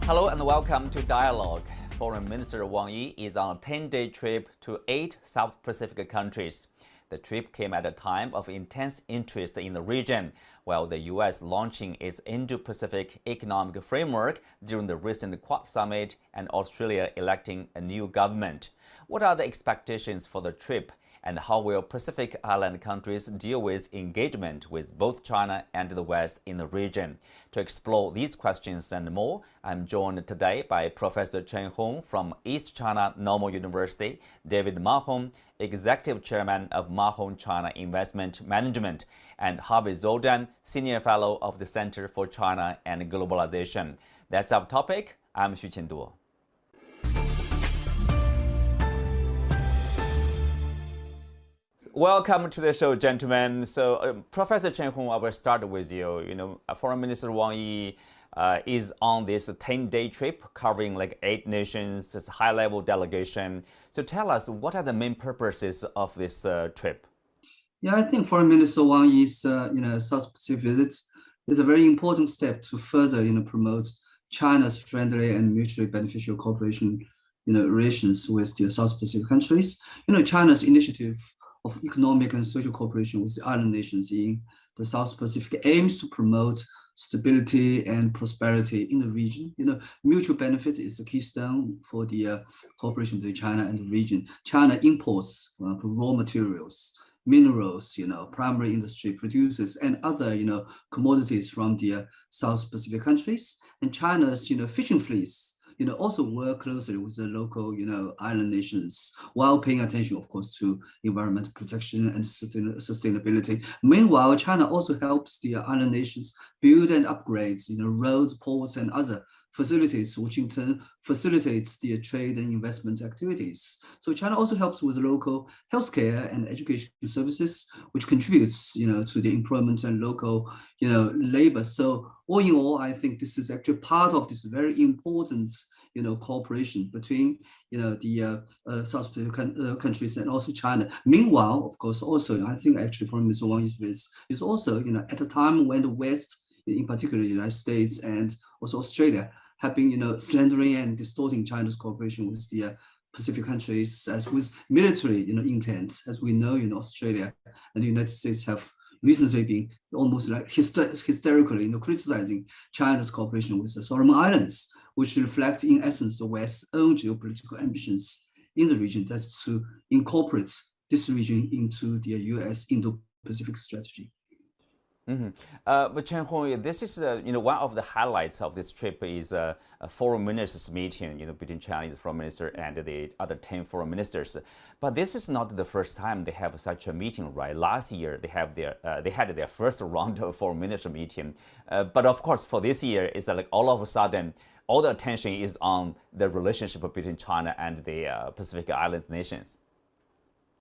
Hello and welcome to Dialogue. Foreign Minister Wang is on a 10-day trip to 8 South Pacific countries. The trip came at a time of intense interest in the region, while the U.S. launching its Indo-Pacific Economic Framework during the recent Quad Summit and Australia electing a new government. What are the expectations for the trip, and how will Pacific Island countries deal with engagement with both China and the West in the region? To explore these questions and more, I'm joined today by Professor Chen Hong from East China Normal University, David Mahon, Executive Chairman of Mahon China Investment Management, and Harvey Dzodin, Senior Fellow of the Center for China and Globalization. That's our topic. I'm Xu Qinduo. Welcome to the show, gentlemen. So, Professor Chen Hong, I will start with you. Foreign Minister Wang Yi is on this 10-day trip covering like 8 nations, this high-level delegation. So, tell us, what are the main purposes of this trip? Yeah, I think Foreign Minister Wang Yi's South Pacific visits is a very important step to further promote China's friendly and mutually beneficial cooperation relations with the South Pacific countries. China's initiative of economic and social cooperation with the island nations in the South Pacific aims to promote stability and prosperity in the region. Mutual benefit is the keystone for the cooperation between China and the region. China imports raw materials, minerals, primary industry produces, and other, commodities from the South Pacific countries. And China's, fishing fleets also work closely with the local, island nations while paying attention, of course, to environmental protection and sustainability. Meanwhile, China also helps the island nations build and upgrade, roads, ports, and other facilities, which in turn facilitates the trade and investment activities. So China also helps with local healthcare and education services, which contributes, to the employment and local, labor. So all in all, I think this is actually part of this very important, cooperation between, the South Pacific countries and also China. Meanwhile, of course, also I think actually Foreign Minister Wang is also, at a time when the West, in particular the United States and also Australia, have been, slandering and distorting China's cooperation with the Pacific countries as with military, intent. As we know, Australia and the United States have recently been almost like hysterically, criticizing China's cooperation with the Solomon Islands, which reflects in essence the West's own geopolitical ambitions in the region. That's to incorporate this region into the U.S. Indo-Pacific strategy. But Chen Hong, this is one of the highlights of this trip is a foreign ministers meeting between Chinese foreign minister and the other 10 foreign ministers. But this is not the first time they have such a meeting, right? Last year they had their first round of foreign minister meeting. But of course, for this year, it's like all of a sudden all the attention is on the relationship between China and the Pacific Islands nations.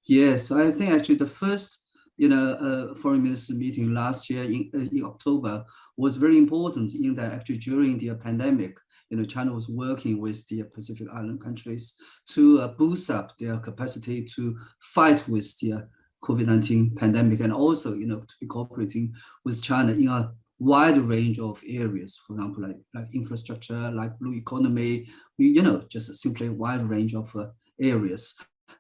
Yes, I think actually the first foreign minister meeting last year in October was very important in that actually during the pandemic, China was working with the Pacific Island countries to boost up their capacity to fight with the COVID-19 pandemic, and also, to be cooperating with China in a wide range of areas, for example, like infrastructure, like blue economy, just simply a wide range of areas.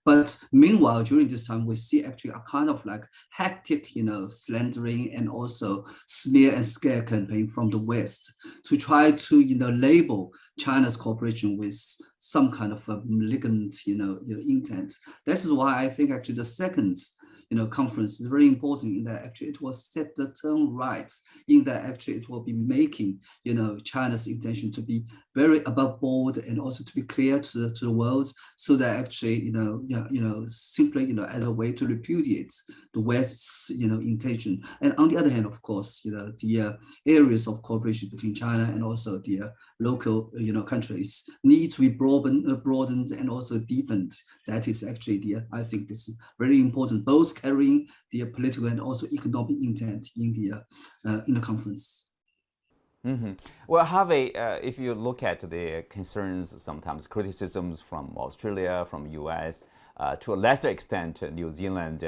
But meanwhile, during this time, we see actually a kind of like hectic, slandering and also smear and scare campaign from the West to try to, label China's cooperation with some kind of a malignant, intent. That is why I think actually the second conference is very important in that actually it will set the tone right, in that actually it will be making, China's intention to be very above board and also to be clear to the world, so that actually, simply, as a way to repudiate the West's, intention. And on the other hand, of course, the areas of cooperation between China and also the local, countries need to be broadened and also deepened. That is actually I think this is very important, both carrying the political and also economic intent in the conference. Well, Harvey, if you look at the concerns, sometimes criticisms from Australia, from US, to a lesser extent New Zealand,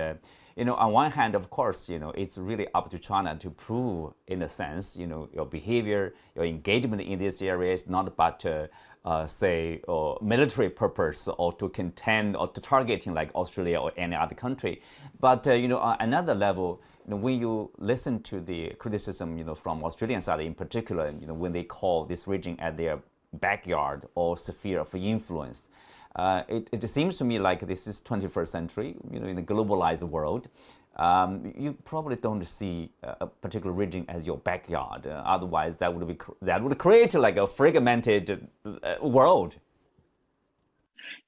On one hand, of course, it's really up to China to prove, in a sense, your behavior, your engagement in these areas, not but say, military purpose or to contend or to targeting like Australia or any other country. But, on another level, when you listen to the criticism, from Australian side in particular, when they call this region as their backyard or sphere of influence, it seems to me like this is 21st century, in a globalized world. You probably don't see a particular region as your backyard. Otherwise, that would create like a fragmented world.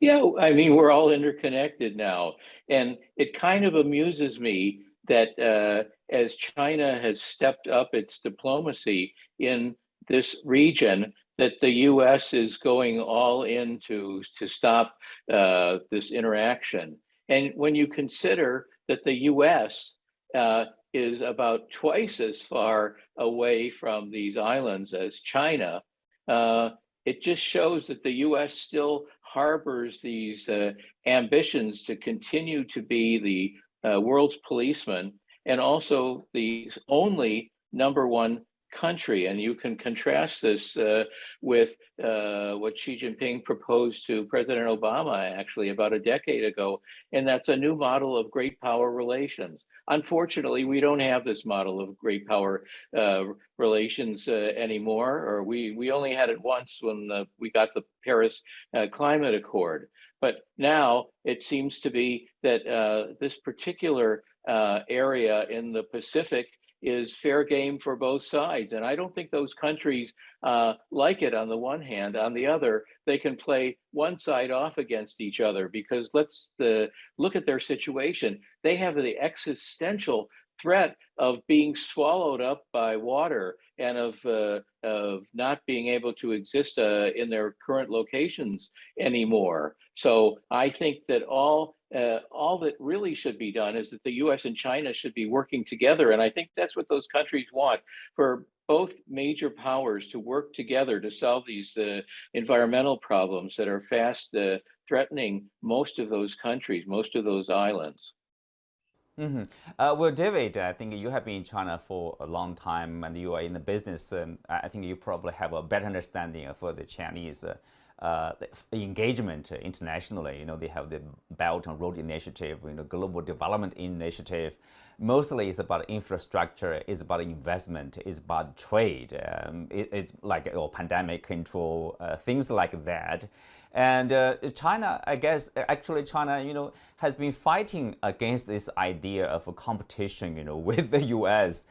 Yeah, I mean, we're all interconnected now. And it kind of amuses me that as China has stepped up its diplomacy in this region, that the US is going all in to stop this interaction. And when you consider that the US is about twice as far away from these islands as China, it just shows that the US still harbors these ambitions to continue to be the world's policeman and also the only #1 country. And you can contrast this with what Xi Jinping proposed to President Obama actually about a decade ago, and that's a new model of great power relations. Unfortunately, we don't have this model of great power relations anymore, or we only had it once when we got the Paris Climate Accord. But now it seems to be that this particular area in the Pacific is fair game for both sides. And I don't think those countries like it on the one hand. On the other, they can play one side off against each other because let's look at their situation. They have the existential threat of being swallowed up by water and of not being able to exist in their current locations anymore. So I think that all that really should be done is that the US and China should be working together. And I think that's what those countries want, for both major powers to work together to solve these environmental problems that are fast threatening most of those countries, most of those islands. Mm-hmm. Well, David, I think you have been in China for a long time and you are in the business. I think you probably have a better understanding of the Chinese engagement internationally. They have the Belt and Road Initiative, Global Development Initiative. Mostly it's about infrastructure, it's about investment, it's about trade. It's like pandemic control, things like that. And China, I guess, actually China, has been fighting against this idea of a competition, with the U.S.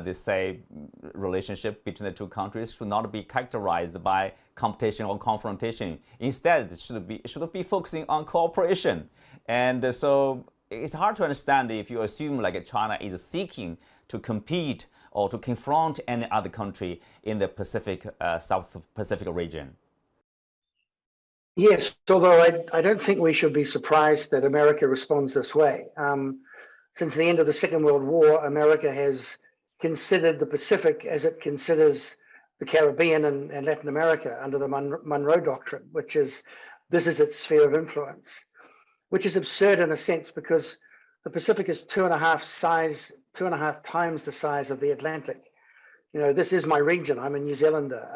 They say relationship between the two countries should not be characterized by competition or confrontation. Instead, it should be focusing on cooperation. And so it's hard to understand if you assume like China is seeking to compete or to confront any other country in the Pacific, South Pacific region. Yes, although I don't think we should be surprised that America responds this way. Since the end of the Second World War, America has considered the Pacific as it considers the Caribbean and Latin America under the Monroe Doctrine, this is its sphere of influence, which is absurd in a sense because the Pacific is 2.5 times the size of the Atlantic. This is my region. I'm a New Zealander.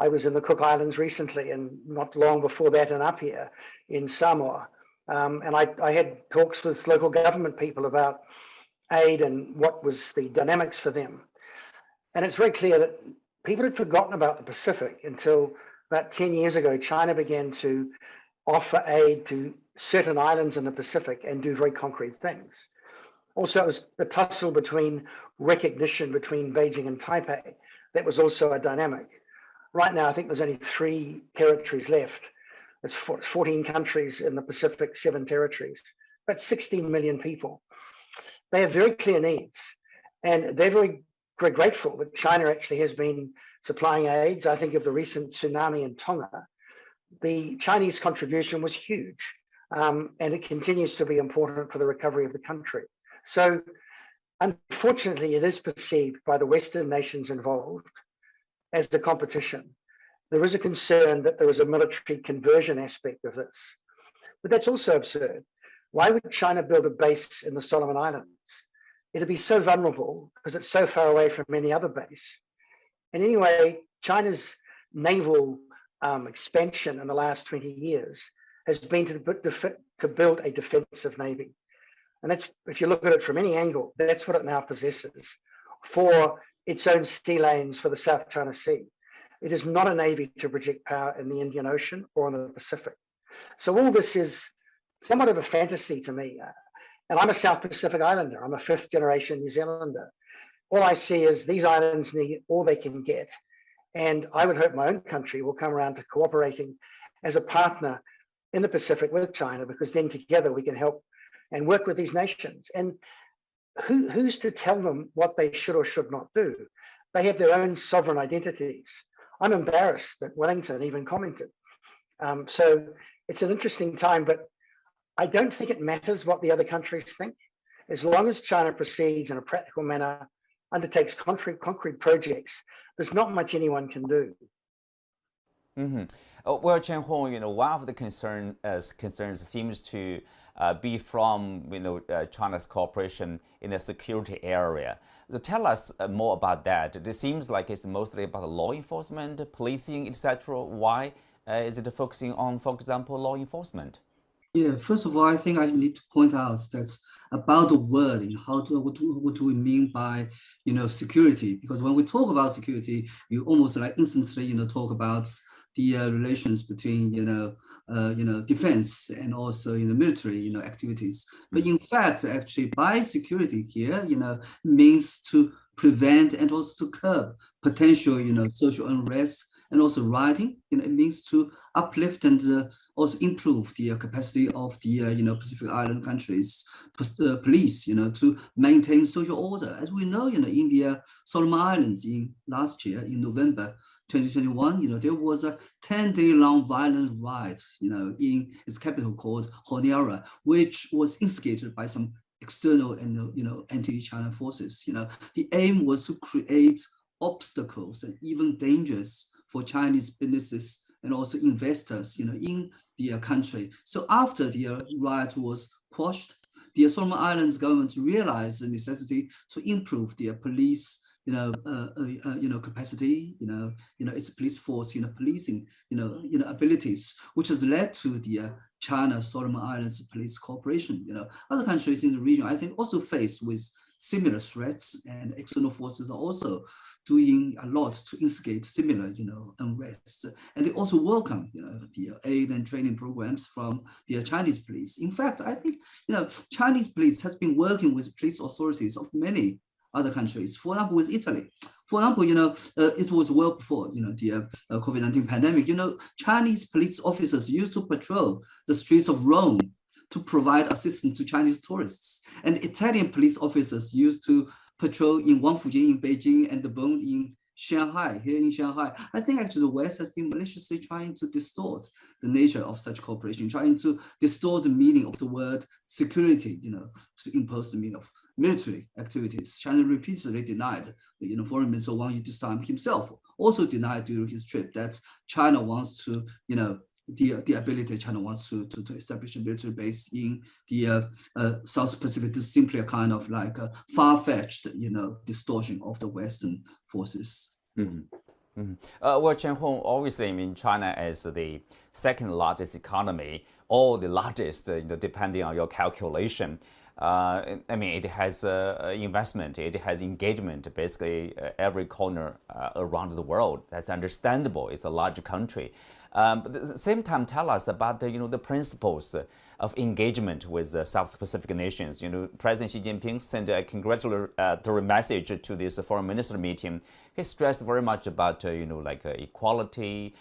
I was in the Cook Islands recently and not long before that in Apia in Samoa. And I had talks with local government people about aid and what was the dynamics for them. And it's very clear that people had forgotten about the Pacific until about 10 years ago. China began to offer aid to certain islands in the Pacific and do very concrete things. Also, it was the tussle between recognition between Beijing and Taipei. That was also a dynamic. Right now, I think there's only 3 territories left. There's 14 countries in the Pacific, 7 territories, but 16 million people. They have very clear needs, and they're very grateful that China actually has been supplying aids. I think of the recent tsunami in Tonga. The Chinese contribution was huge, and it continues to be important for the recovery of the country. So, unfortunately, it is perceived by the Western nations involved as the competition. There is a concern that there is a military conversion aspect of this, but that's also absurd. Why would China build a base in the Solomon Islands? It'd be so vulnerable because it's so far away from any other base. And anyway, China's naval expansion in the last 20 years has been to build a defensive navy. And that's, if you look at it from any angle, that's what it now possesses for its own sea lanes for the South China Sea. It is not a navy to project power in the Indian Ocean or in the Pacific. So all this is somewhat of a fantasy to me. And I'm a South Pacific Islander. I'm a fifth generation New Zealander. All I see is these islands need all they can get. And I would hope my own country will come around to cooperating as a partner in the Pacific with China, because then together we can help and work with these nations. And who's to tell them what they should or should not do? They have their own sovereign identities. I'm embarrassed that Wellington even commented. So it's an interesting time, but I don't think it matters what the other countries think. As long as China proceeds in a practical manner, undertakes concrete projects, there's not much anyone can do. Mm-hmm. Well, Chen Hong, one of the concerns seems to be from China's cooperation in the security area. So tell us more about that. It seems like it's mostly about law enforcement, policing, etc. Why is it focusing on, for example, law enforcement? Yeah, first of all, I think I need to point out that about the word and what do we mean by security? Because when we talk about security, you almost like instantly talk about the relations between defense and also military activities. But in fact, actually, by security here means to prevent and also to curb potential social unrest and also rioting. It means to uplift and also improve the capacity of the Pacific Island countries police to maintain social order. As we know, in the Solomon Islands in last year in November 2021, there was a 10-day-long violent riot in its capital called Honiara, which was instigated by some external and anti-China forces. The aim was to create obstacles and even dangers for Chinese businesses and also investors, in the country. So after the riot was quashed, the Solomon Islands government realized the necessity to improve their police, capacity, its police force, policing, abilities, which has led to the China Solomon Islands police cooperation. Other countries in the region, I think, also faced with similar threats, and external forces are also doing a lot to instigate similar, unrest. And they also welcome, the aid and training programs from the Chinese police. In fact, I think, Chinese police has been working with police authorities of many other countries. For example, with Italy. For example, it was well before, the COVID-19 pandemic. Chinese police officers used to patrol the streets of Rome to provide assistance to Chinese tourists. And Italian police officers used to patrol in Wangfujing in Beijing and the Bund in Shanghai, here in Shanghai. I think actually the West has been maliciously trying to distort the nature of such cooperation, trying to distort the meaning of the word security, to impose the meaning of military activities. China repeatedly denied, Foreign Minister Wang Yi this time himself also denied during his trip that China wants to, the ability China wants to establish a military base in the South Pacific is simply a kind of like a far-fetched, distortion of the Western forces. Mm-hmm. Mm-hmm. Well, Chen Hong, obviously, China is the second largest economy, or the largest, depending on your calculation. It has investment, it has engagement, basically every corner around the world. That's understandable. It's a large country. But at the same time, tell us about the principles of engagement with South Pacific nations. President Xi Jinping sent a congratulatory message to this foreign minister meeting. He stressed very much about equality,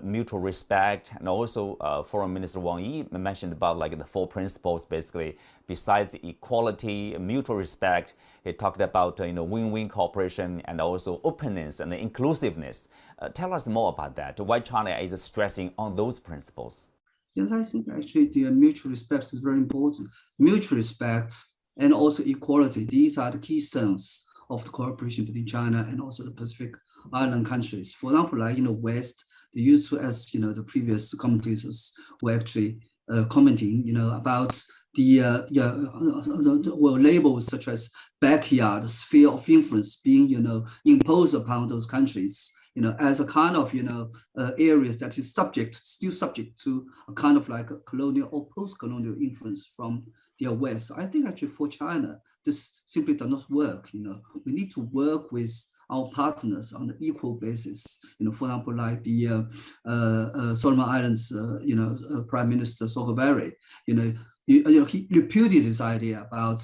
mutual respect, and also Foreign Minister Wang Yi mentioned about the four principles basically. Besides equality, mutual respect, he talked about win-win cooperation and also openness and inclusiveness. Tell us more about that. Why China is stressing on those principles? Yes, I think actually the mutual respect is very important. Mutual respect and also equality, these are the keystones of the cooperation between China and also the Pacific Island countries. For example, West, they used to, as the previous commentators were actually commenting, about well, labels such as backyard, sphere of influence being, imposed upon those countries, as a kind of, areas that is still subject to a kind of like a colonial or post-colonial influence from the West. I think actually for China, this simply does not work. We need to work with our partners on an equal basis. For example, like the Solomon Islands, Prime Minister Sokovary, he repudiated this idea about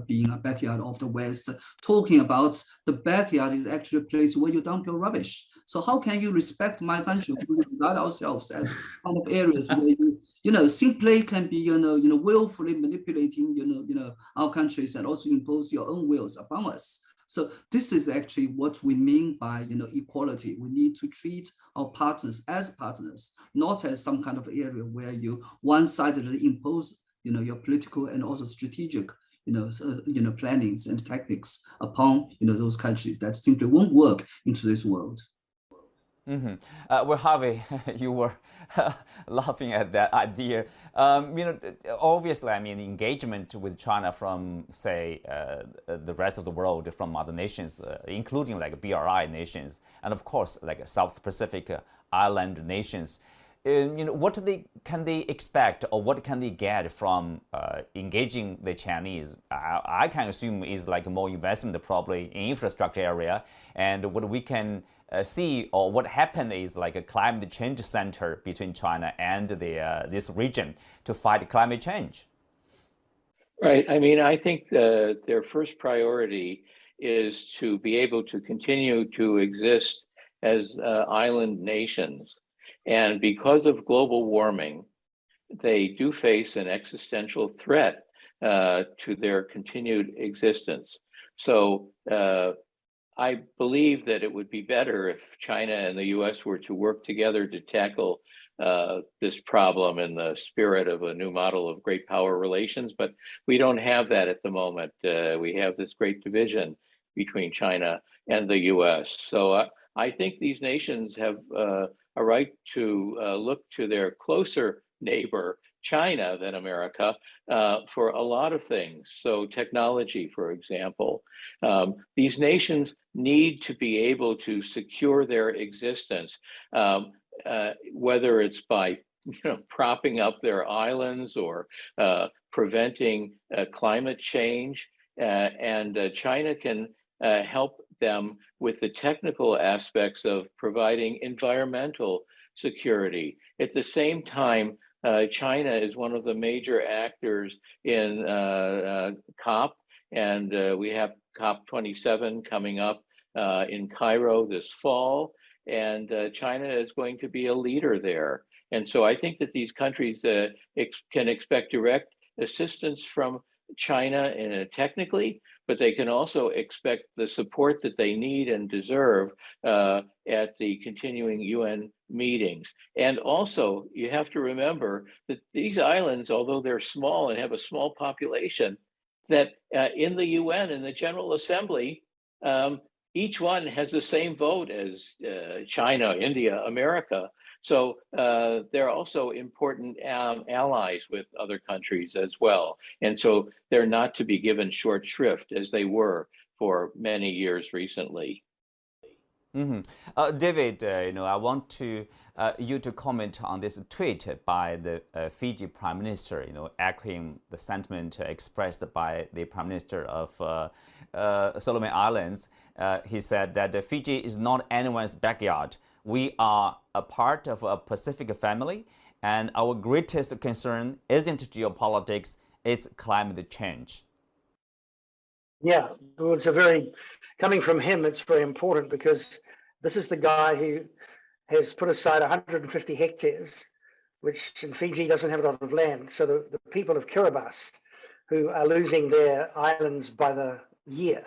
being a backyard of the West, talking about the backyard is actually a place where you dump your rubbish. So how can you respect my country? We regard ourselves as kind of areas where you simply can be willfully manipulating our countries and also impose your own wills upon us. So this is actually what we mean by equality. We need to treat our partners as partners, not as some kind of area where you one-sidedly impose your political and also strategic plannings and techniques upon those countries that simply won't work into this world. Mm-hmm. Well, Harvey, you were laughing at that idea. Obviously, I mean, engagement with China from, say, the rest of the world, from other nations, including like BRI nations, and of course, like South Pacific island nations. What can they expect, or what can they get from engaging the Chinese? I can assume is like more investment probably in infrastructure area, and what we can see or what happened is like a climate change center between China and this region to fight climate change. Right. I mean, I think their first priority is to be able to continue to exist as island nations. And because of global warming, they do face an existential threat to their continued existence. So I believe that it would be better if China and the US were to work together to tackle this problem in the spirit of a new model of great power relations, but we don't have that at the moment. We have this great division between China and the US. So I think these nations have a right to look to their closer neighbor, China, than America, for a lot of things. So technology, for example. These nations need to be able to secure their existence, whether it's by propping up their islands or preventing climate change. And China can help them with the technical aspects of providing environmental security. At the same time, China is one of the major actors in COP, and we have COP27 coming up in Cairo this fall, and China is going to be a leader there. And so I think that these countries can expect direct assistance from China technically, but they can also expect the support that they need and deserve at the continuing UN meetings. And also, you have to remember that these islands, although they're small and have a small population, that in the UN, in the General Assembly, each one has the same vote as China, India, America. So they're also important allies with other countries as well. And so they're not to be given short shrift as they were for many years recently. Mm-hmm. David, I want you to comment on this tweet by the Fiji Prime Minister, echoing the sentiment expressed by the Prime Minister of Solomon Islands. He said that Fiji is not anyone's backyard. We are a part of a Pacific family, and our greatest concern isn't geopolitics, it's climate change. Yeah, well, coming from him, it's very important because this is the guy who has put aside 150 hectares, which in Fiji doesn't have a lot of land. So the people of Kiribati, who are losing their islands by the year.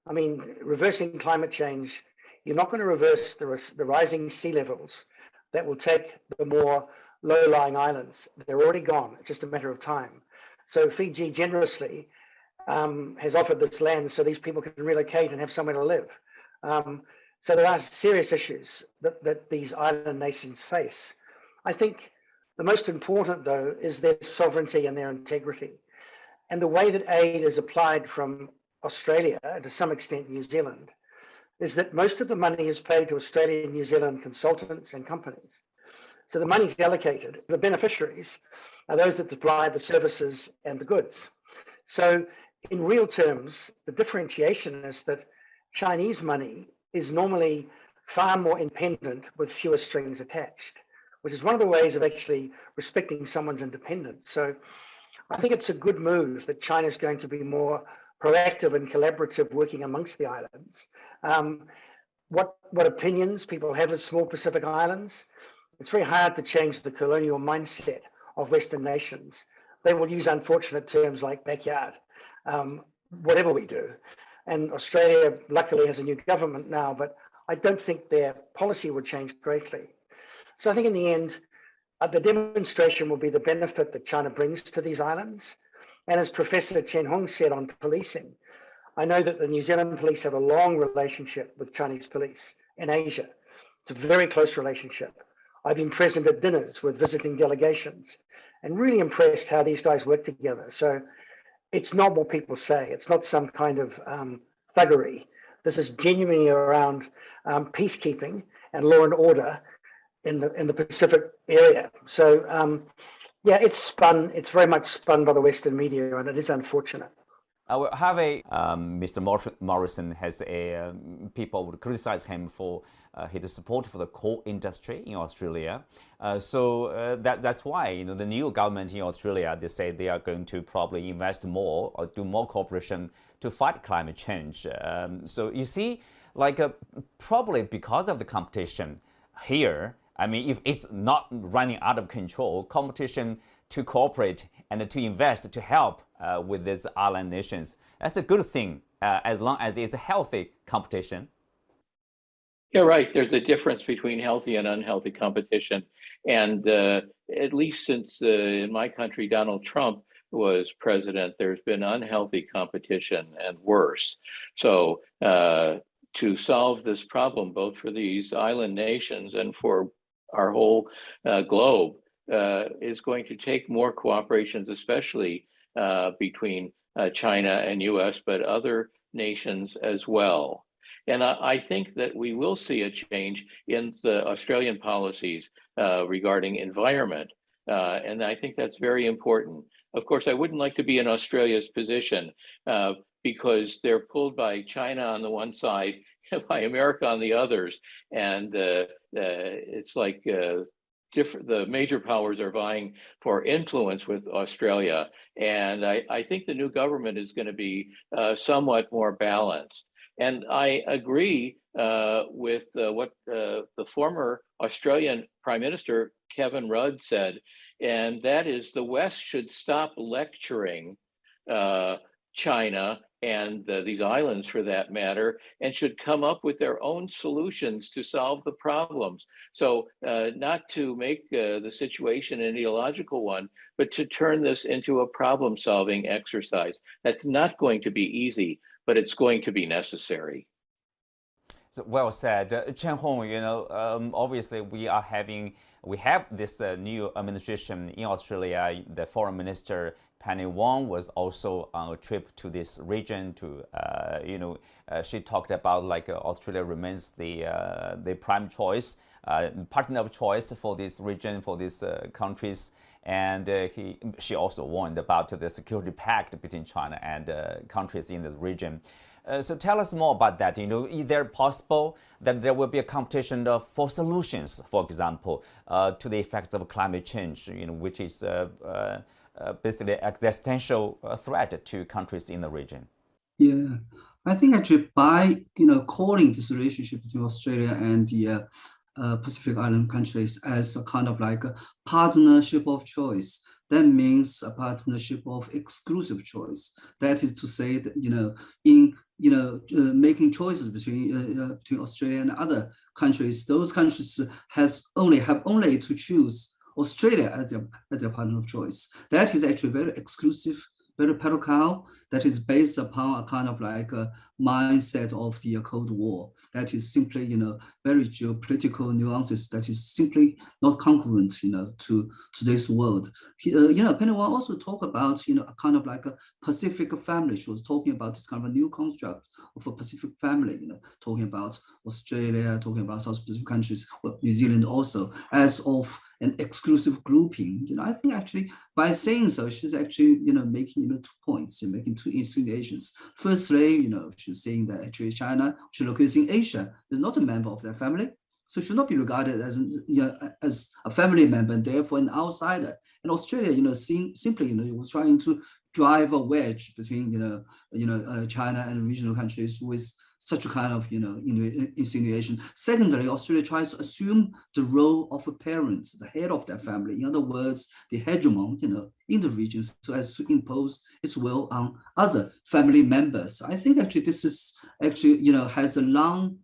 I mean, reversing climate change, you're not going to reverse the rising sea levels that will take the more low-lying islands. They're already gone. It's just a matter of time. So Fiji generously has offered this land so these people can relocate and have somewhere to live. So there are serious issues that these island nations face. I think the most important, though, is their sovereignty and their integrity. and the way that aid is applied from Australia, and to some extent New Zealand, is that most of the money is paid to Australia and New Zealand consultants and companies. So the money is allocated. The beneficiaries are those that supply the services and the goods. So in real terms, the differentiation is that Chinese money is normally far more independent with fewer strings attached, which is one of the ways of actually respecting someone's independence. So I think it's a good move that China is going to be more proactive and collaborative working amongst the islands. What opinions people have as small Pacific islands, it's very hard to change the colonial mindset of Western nations. They will use unfortunate terms like backyard, whatever we do. And Australia luckily has a new government now, but I don't think their policy would change greatly. So I think in the end, the demonstration will be the benefit that China brings to these islands. And as Professor Chen Hong said on policing, I know that the New Zealand police have a long relationship with Chinese police in Asia. It's a very close relationship. I've been present at dinners with visiting delegations and really impressed how these guys work together. So it's not what people say. It's not some kind of thuggery. This is genuinely around peacekeeping and law and order in the Pacific area. So yeah, it's spun. It's very much spun by the Western media, and it is unfortunate. Mr. Morrison has people would criticize him for his support for the coal industry in Australia. So that's why the new government in Australia, they say they are going to probably invest more or do more cooperation to fight climate change. So you see, probably because of the competition here, I mean, if it's not running out of control, competition to cooperate and to invest to help with these island nations, that's a good thing as long as it's a healthy competition. Yeah, right. There's a difference between healthy and unhealthy competition. And at least since in my country, Donald Trump was president, there's been unhealthy competition and worse. So to solve this problem, both for these island nations and for our whole globe, is going to take more cooperations, especially between China and US, but other nations as well. And I think that we will see a change in the Australian policies regarding environment. And I think that's very important. Of course, I wouldn't like to be in Australia's position because they're pulled by China on the one side, by America on the others. And it's like the major powers are vying for influence with Australia. And I think the new government is going to be somewhat more balanced. And I agree with what the former Australian Prime Minister, Kevin Rudd, said, and that is the West should stop lecturing China and these islands for that matter, and should come up with their own solutions to solve the problems. So not to make the situation an ideological one, but to turn this into a problem-solving exercise. That's not going to be easy, but it's going to be necessary. So well said. Chen Hong, obviously we have this new administration in Australia. The foreign minister, Wang, was also on a trip to this region to, she talked about Australia remains the prime choice, partner of choice for this region, for these countries. And she also warned about the security pact between China and countries in the region. So tell us more about that. Is there possible that there will be a competition for solutions, for example, to the effects of climate change, which is basically existential threat to countries in the region? Yeah, I think actually by calling this relationship between Australia and the Pacific Island countries as a kind of like a partnership of choice, that means a partnership of exclusive choice. That is to say that in making choices between Australia and other countries, those countries have only to choose Australia as their partner of choice. That is actually very exclusive, very patriarchal. That is based upon a kind of like mindset of the Cold War. That is simply, very geopolitical nuances that is simply not congruent, to today's world. Penny Wang also talked about, a kind of like a Pacific family. She was talking about this kind of a new construct of a Pacific family, talking about Australia, talking about South Pacific countries, well, New Zealand also, as of an exclusive grouping. I think actually by saying so, she's actually, making 2 points, making 2 insinuations. Firstly, she's saying that actually China, which locates in Asia, is not a member of that family, so should not be regarded as, as a family member and therefore an outsider. And Australia, simply, was trying to drive a wedge between, China and regional countries with such a kind of, insinuation. Secondly, Australia tries to assume the role of a parent, the head of that family. In other words, the hegemon, in the region, so as to impose its will on other family members. I think actually this is actually, has a long,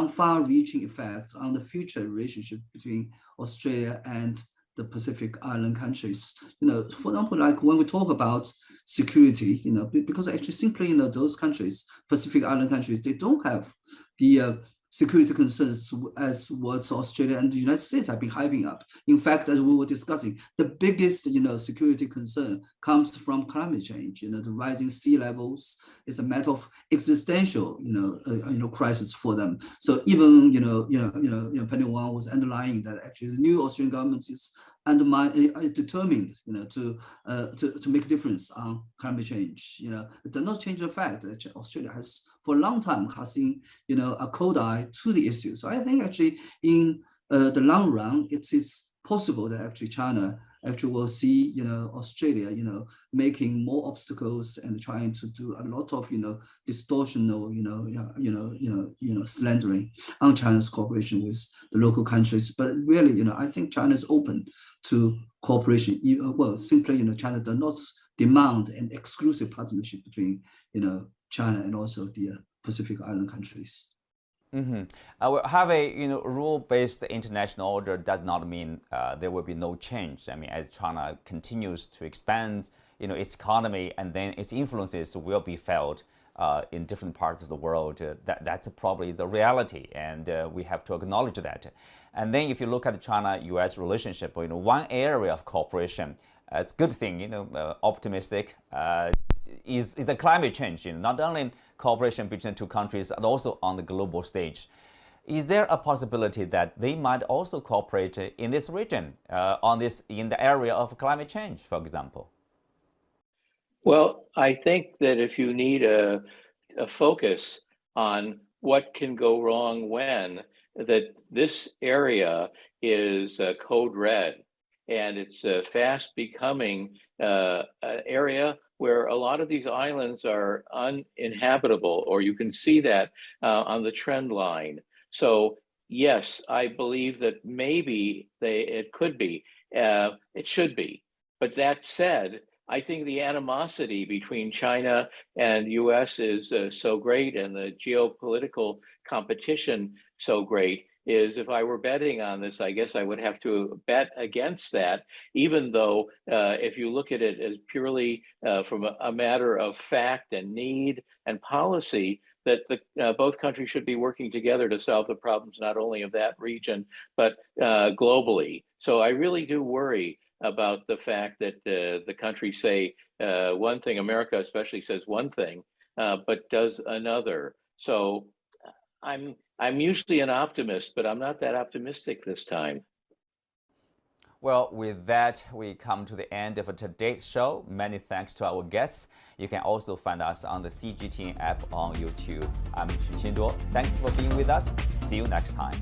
far-reaching effect on the future relationship between Australia and the Pacific Island countries. For example, like when we talk about security, because actually simply, those countries, Pacific Island countries, they don't have the security concerns as what Australia and the United States have been hyping up. In fact, as we were discussing, the biggest, security concern comes from climate change. The rising sea levels is a matter of existential, crisis for them. So even, Penny Wang was underlying that actually the new Australian government is determined, to make a difference on climate change. It does not change the fact that Australia has, for a long time, has seen, a cold eye to the issue. So I think actually in the long run, it is possible that actually China actually will see, Australia, making more obstacles and trying to do a lot of, distortional, slandering on China's cooperation with the local countries. But really, I think China is open to cooperation. Well, simply, China does not demand an exclusive partnership between, China and also the Pacific Island countries. Well, have a rule-based international order does not mean there will be no change. I mean, as China continues to expand, its economy, and then its influences will be felt in different parts of the world. That's probably the reality, and we have to acknowledge that. And then if you look at the China-U.S. relationship, one area of cooperation, it's a good thing, optimistic, is the climate change. Not only cooperation between 2 countries, but also on the global stage. Is there a possibility that they might also cooperate in this region, in the area of climate change, for example? Well, I think that if you need a focus on what can go wrong when, that this area is code red, and it's fast becoming an area where a lot of these islands are uninhabitable, or you can see that on the trend line. So yes, I believe that maybe it could be, it should be. But that said, I think the animosity between China and US is so great, and the geopolitical competition so great, is if I were betting on this, I guess I would have to bet against that, even though if you look at it as purely from a matter of fact and need and policy, that both countries should be working together to solve the problems not only of that region, but globally. So I really do worry about the fact that the countries say one thing, America especially says one thing, but does another. So I'm usually an optimist, but I'm not that optimistic this time. Well, with that, we come to the end of today's show. Many thanks to our guests. You can also find us on the CGTN app on YouTube. I'm Xu Qinduo. Thanks for being with us. See you next time.